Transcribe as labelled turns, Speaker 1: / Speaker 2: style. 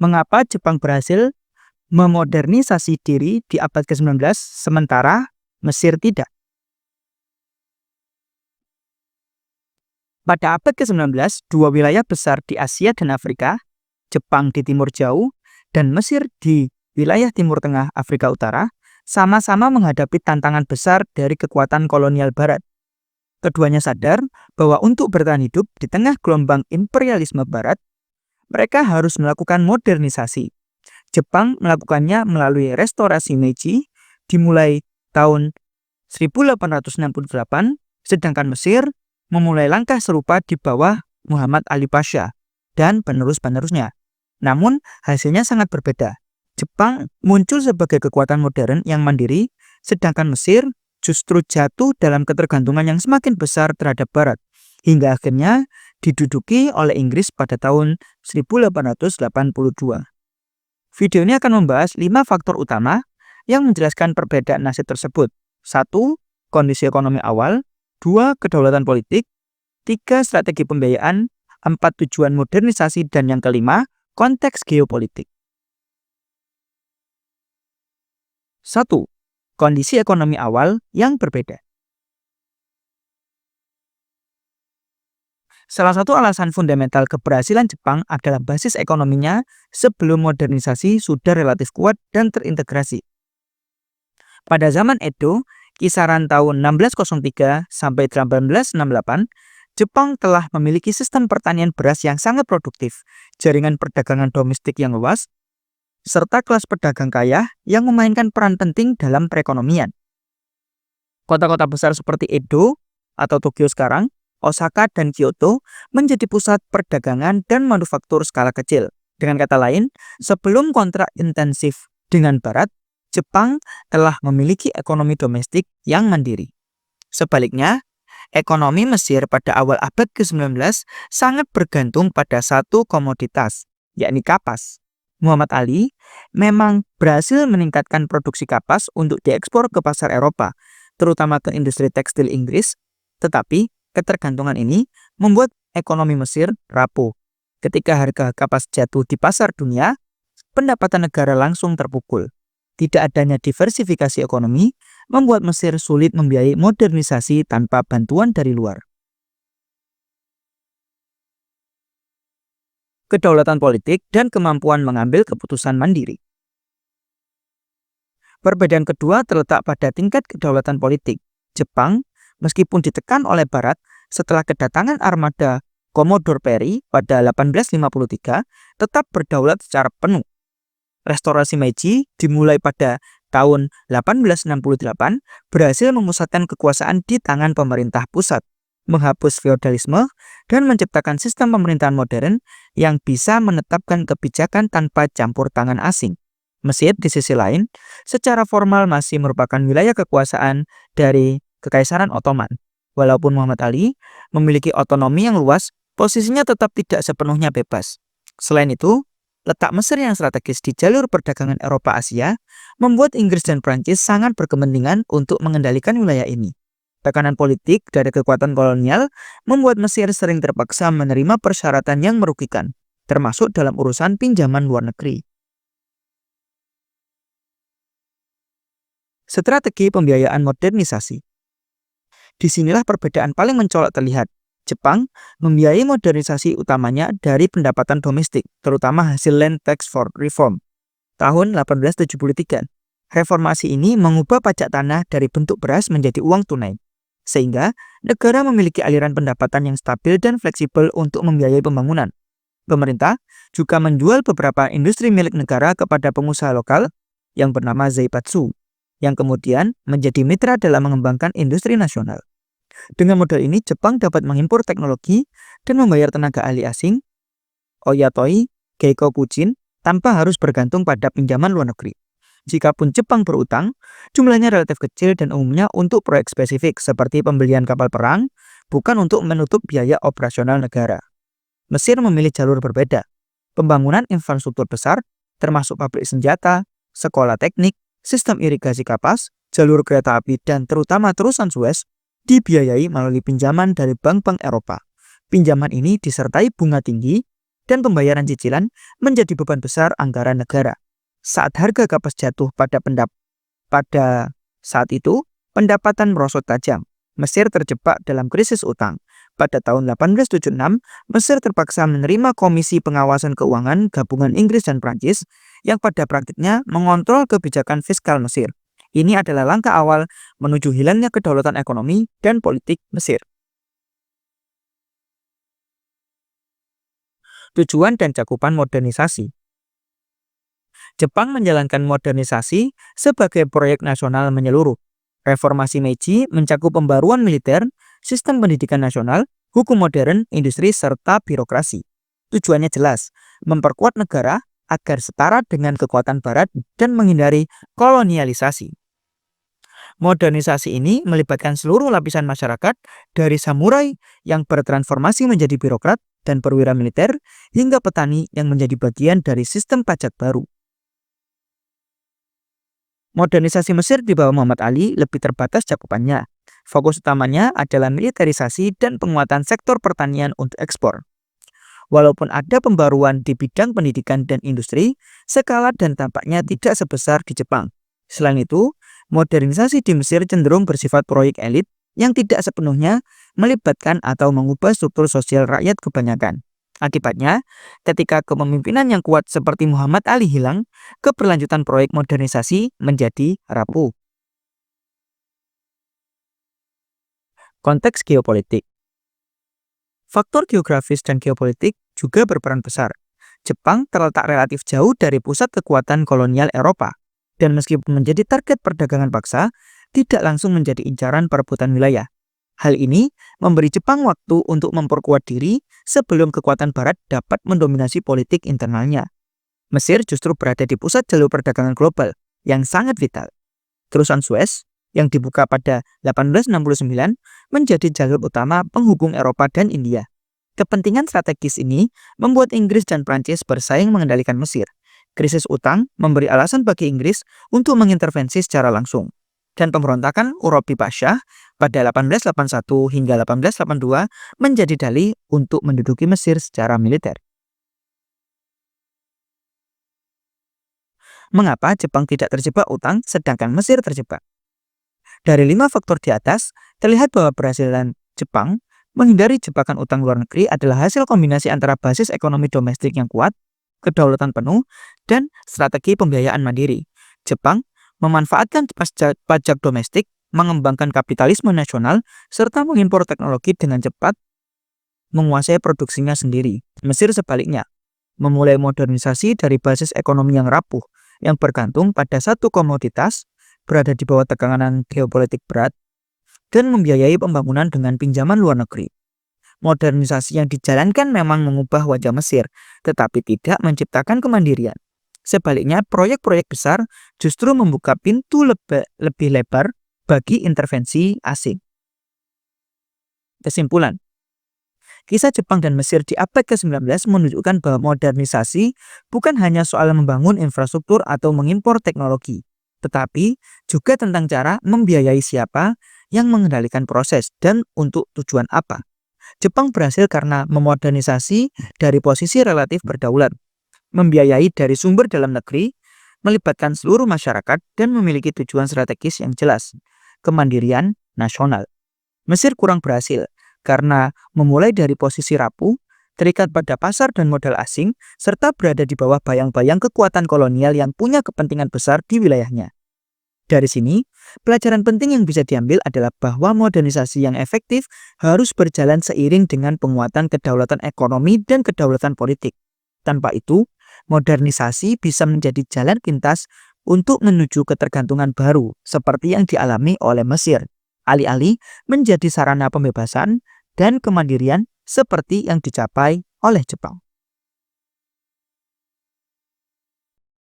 Speaker 1: Mengapa Jepang berhasil memodernisasi diri di abad ke-19 sementara Mesir tidak? Pada abad ke-19, dua wilayah besar di Asia dan Afrika, Jepang di timur jauh dan Mesir di wilayah timur tengah Afrika Utara, sama-sama menghadapi tantangan besar dari kekuatan kolonial Barat. Keduanya sadar bahwa untuk bertahan hidup di tengah gelombang imperialisme Barat, mereka harus melakukan modernisasi. Jepang melakukannya melalui restorasi Meiji dimulai tahun 1868, sedangkan Mesir memulai langkah serupa di bawah Muhammad Ali Pasha dan penerus-penerusnya. Namun, hasilnya sangat berbeda. Jepang muncul sebagai kekuatan modern yang mandiri, sedangkan Mesir justru jatuh dalam ketergantungan yang semakin besar terhadap Barat, hingga akhirnya diduduki oleh Inggris pada tahun 1882. Video ini akan membahas 5 faktor utama yang menjelaskan perbedaan nasib tersebut. 1. Kondisi ekonomi awal. 2. Kedaulatan politik. 3. Strategi pembiayaan. 4. Tujuan modernisasi. Dan yang kelima, konteks geopolitik. 1. Kondisi ekonomi awal yang berbeda. Salah satu alasan fundamental keberhasilan Jepang adalah basis ekonominya sebelum modernisasi sudah relatif kuat dan terintegrasi. Pada zaman Edo, kisaran tahun 1603 sampai 1868, Jepang telah memiliki sistem pertanian beras yang sangat produktif, jaringan perdagangan domestik yang luas, serta kelas pedagang kaya yang memainkan peran penting dalam perekonomian. Kota-kota besar seperti Edo atau Tokyo sekarang, Osaka dan Kyoto menjadi pusat perdagangan dan manufaktur skala kecil. Dengan kata lain, sebelum kontrak intensif dengan Barat, Jepang telah memiliki ekonomi domestik yang mandiri. Sebaliknya, ekonomi Mesir pada awal abad ke-19 sangat bergantung pada satu komoditas, yakni kapas. Muhammad Ali memang berhasil meningkatkan produksi kapas untuk diekspor ke pasar Eropa, terutama ke industri tekstil Inggris, tetapi ketergantungan ini membuat ekonomi Mesir rapuh. Ketika harga kapas jatuh di pasar dunia, pendapatan negara langsung terpukul. Tidak adanya diversifikasi ekonomi membuat Mesir sulit membiayai modernisasi tanpa bantuan dari luar. Kedaulatan politik dan kemampuan mengambil keputusan mandiri. Perbedaan kedua terletak pada tingkat kedaulatan politik. Jepang, meskipun ditekan oleh Barat setelah kedatangan armada Commodore Perry pada 1853, tetap berdaulat secara penuh. Restorasi Meiji dimulai pada tahun 1868 berhasil memusatkan kekuasaan di tangan pemerintah pusat, menghapus feodalisme, dan menciptakan sistem pemerintahan modern yang bisa menetapkan kebijakan tanpa campur tangan asing. Mesir di sisi lain, secara formal masih merupakan wilayah kekuasaan dari Kekaisaran Ottoman. Walaupun Muhammad Ali memiliki otonomi yang luas, posisinya tetap tidak sepenuhnya bebas. Selain itu, letak Mesir yang strategis di jalur perdagangan Eropa-Asia membuat Inggris dan Prancis sangat berkepentingan untuk mengendalikan wilayah ini. Tekanan politik dari kekuatan kolonial membuat Mesir sering terpaksa menerima persyaratan yang merugikan, termasuk dalam urusan pinjaman luar negeri. Strategi pembiayaan modernisasi. Disinilah perbedaan paling mencolok terlihat. Jepang membiayai modernisasi utamanya dari pendapatan domestik, terutama hasil Land Tax Reform tahun 1873. Reformasi ini mengubah pajak tanah dari bentuk beras menjadi uang tunai, sehingga negara memiliki aliran pendapatan yang stabil dan fleksibel untuk membiayai pembangunan. Pemerintah juga menjual beberapa industri milik negara kepada pengusaha lokal yang bernama Zaibatsu, yang kemudian menjadi mitra dalam mengembangkan industri nasional. Dengan modal ini, Jepang dapat mengimpor teknologi dan membayar tenaga ahli asing, oyatoi, geikokujin, tanpa harus bergantung pada pinjaman luar negeri. Jikapun Jepang berutang, jumlahnya relatif kecil dan umumnya untuk proyek spesifik seperti pembelian kapal perang, bukan untuk menutup biaya operasional negara. Mesir memilih jalur berbeda. Pembangunan infrastruktur besar, termasuk pabrik senjata, sekolah teknik, sistem irigasi kapas, jalur kereta api, dan terutama terusan Suez, dibiayai melalui pinjaman dari bank-bank Eropa. Pinjaman ini disertai bunga tinggi dan pembayaran cicilan menjadi beban besar anggaran negara. Saat harga kapas jatuh pada saat itu, pendapatan merosot tajam. Mesir terjebak dalam krisis utang. Pada tahun 1876, Mesir terpaksa menerima Komisi Pengawasan Keuangan Gabungan Inggris dan Prancis yang pada praktiknya mengontrol kebijakan fiskal Mesir. Ini adalah langkah awal menuju hilangnya kedaulatan ekonomi dan politik Mesir. Tujuan dan cakupan modernisasi. Jepang menjalankan modernisasi sebagai proyek nasional menyeluruh. Reformasi Meiji mencakup pembaruan militer, sistem pendidikan nasional, hukum modern, industri, serta birokrasi. Tujuannya jelas, memperkuat negara agar setara dengan kekuatan barat dan menghindari kolonialisasi. Modernisasi ini melibatkan seluruh lapisan masyarakat, dari samurai yang bertransformasi menjadi birokrat dan perwira militer, hingga petani yang menjadi bagian dari sistem pajak baru. Modernisasi Mesir di bawah Muhammad Ali lebih terbatas cakupannya. Fokus utamanya adalah militerisasi dan penguatan sektor pertanian untuk ekspor. Walaupun ada pembaruan di bidang pendidikan dan industri, skala dan dampaknya tidak sebesar di Jepang. Selain itu, modernisasi di Mesir cenderung bersifat proyek elit yang tidak sepenuhnya melibatkan atau mengubah struktur sosial rakyat kebanyakan. Akibatnya, ketika kepemimpinan yang kuat seperti Muhammad Ali hilang, keberlanjutan proyek modernisasi menjadi rapuh. Konteks geopolitik. Faktor geografis dan geopolitik juga berperan besar. Jepang terletak relatif jauh dari pusat kekuatan kolonial Eropa, dan meskipun menjadi target perdagangan paksa, tidak langsung menjadi incaran perebutan wilayah. Hal ini memberi Jepang waktu untuk memperkuat diri sebelum kekuatan barat dapat mendominasi politik internalnya. Mesir justru berada di pusat jalur perdagangan global yang sangat vital. Terusan Suez yang dibuka pada 1869 menjadi jalur utama penghubung Eropa dan India. Kepentingan strategis ini membuat Inggris dan Prancis bersaing mengendalikan Mesir. Krisis utang memberi alasan bagi Inggris untuk mengintervensi secara langsung. Dan pemberontakan Urabi Pasha pada 1881 hingga 1882 menjadi dalih untuk menduduki Mesir secara militer. Mengapa Jepang tidak terjebak utang sedangkan Mesir terjebak? Dari 5 faktor di atas, terlihat bahwa keberhasilan Jepang menghindari jebakan utang luar negeri adalah hasil kombinasi antara basis ekonomi domestik yang kuat, kedaulatan penuh, dan strategi pembiayaan mandiri. Jepang memanfaatkan pajak domestik, mengembangkan kapitalisme nasional, serta mengimpor teknologi dengan cepat, menguasai produksinya sendiri. Mesir sebaliknya, memulai modernisasi dari basis ekonomi yang rapuh, yang bergantung pada satu komoditas, berada di bawah tekanan geopolitik berat, dan membiayai pembangunan dengan pinjaman luar negeri. Modernisasi yang dijalankan memang mengubah wajah Mesir, tetapi tidak menciptakan kemandirian. Sebaliknya, proyek-proyek besar justru membuka pintu lebih lebar bagi intervensi asing. Kesimpulan, kisah Jepang dan Mesir di abad ke-19 menunjukkan bahwa modernisasi bukan hanya soal membangun infrastruktur atau mengimpor teknologi, tetapi juga tentang cara membiayai siapa, yang mengendalikan proses, dan untuk tujuan apa. Jepang berhasil karena memodernisasi dari posisi relatif berdaulat, membiayai dari sumber dalam negeri, melibatkan seluruh masyarakat, dan memiliki tujuan strategis yang jelas, kemandirian nasional. Mesir kurang berhasil karena memulai dari posisi rapuh, terikat pada pasar dan modal asing, serta berada di bawah bayang-bayang kekuatan kolonial yang punya kepentingan besar di wilayahnya. Dari sini, pelajaran penting yang bisa diambil adalah bahwa modernisasi yang efektif harus berjalan seiring dengan penguatan kedaulatan ekonomi dan kedaulatan politik. Tanpa itu, modernisasi bisa menjadi jalan pintas untuk menuju ketergantungan baru seperti yang dialami oleh Mesir, alih-alih menjadi sarana pembebasan dan kemandirian seperti yang dicapai oleh Jepang.